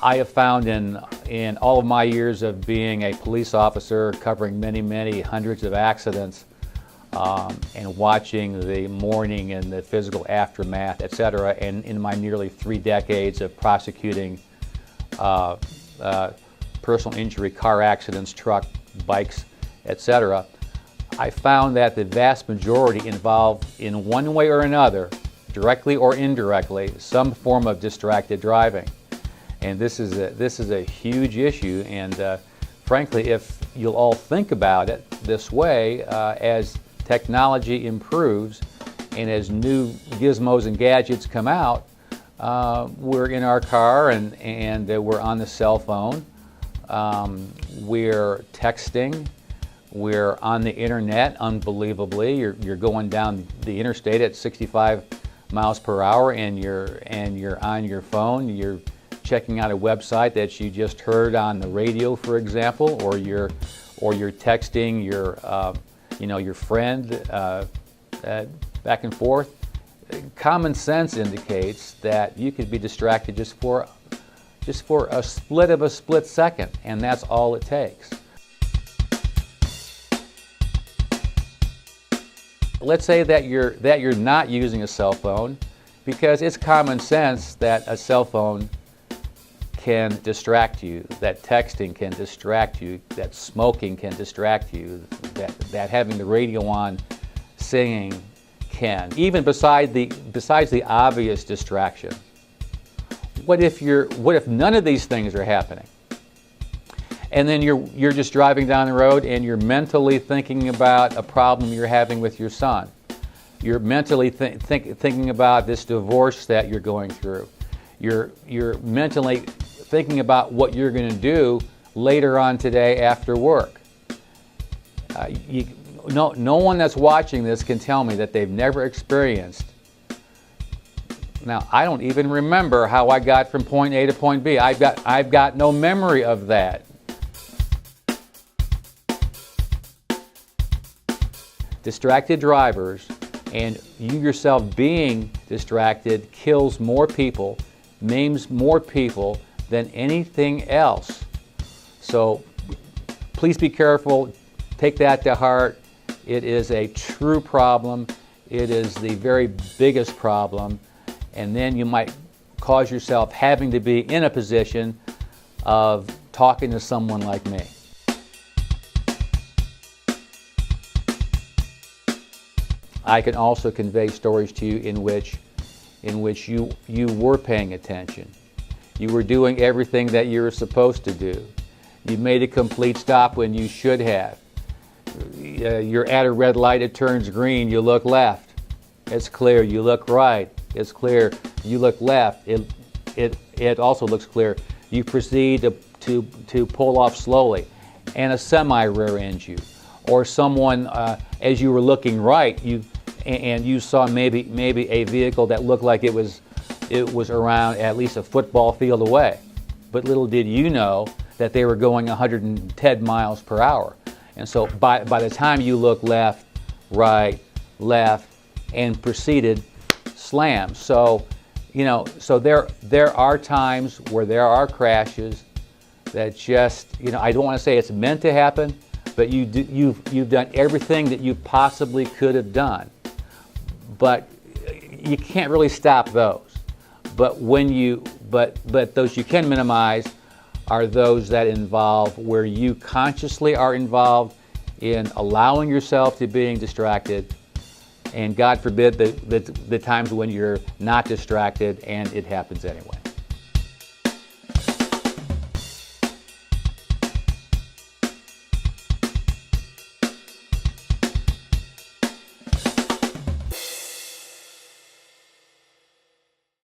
I have found in all of my years of being a police officer, covering many hundreds of accidents, and watching the mourning and the physical aftermath, etc., and in my nearly 3 decades of prosecuting personal injury, car accidents, truck, bikes, etc., I found that the vast majority involve, in one way or another, directly or indirectly, some form of distracted driving. And this is a huge issue, and frankly, if you'll all think about it this way, as technology improves and as new gizmos and gadgets come out, we're in our car and we're on the cell phone, we're texting, we're on the internet, unbelievably. You're going down the interstate at 65 miles per hour and you're on your phone, you're checking out a website that you just heard on the radio, for example, or you're texting your friend back and forth. Common sense indicates that you could be distracted just for a split second, and that's all it takes. Let's say that you're not using a cell phone, because it's common sense that a cell phone can distract you, that texting can distract you, that smoking can distract you, that having the radio on singing can, even besides the obvious distraction. What if none of these things are happening? And then you're just driving down the road and you're mentally thinking about a problem you're having with your son. You're mentally thinking about this divorce that you're going through. You're mentally thinking about what you're going to do later on today after work. No one that's watching this can tell me that they've never experienced. Now, I don't even remember how I got from point A to point B. I've got no memory of that. Distracted drivers, and you yourself being distracted, kills more people, maims more people than anything else. So please be careful. Take that to heart. It is a true problem. It is the very biggest problem. And then you might cause yourself having to be in a position of talking to someone like me. I can also convey stories to you in which you were paying attention. You were doing everything that you were supposed to do. You made a complete stop when you should have. You're at a red light, it turns green, you look left. It's clear. You look right. It's clear. You look left. It also looks clear. You proceed to pull off slowly, and a semi rear-ends you, or someone as you were looking right, you saw maybe a vehicle that looked like it was around at least a football field away, but little did you know that they were going 110 miles per hour. And so by the time you look left, right, left, and proceeded, slam. So there are times where there are crashes that just, I don't want to say it's meant to happen, but you've done everything that you possibly could have done. But you can't really stop those. But but those you can minimize are those that involve where you consciously are involved in allowing yourself to being distracted, and God forbid the times when you're not distracted and it happens anyway.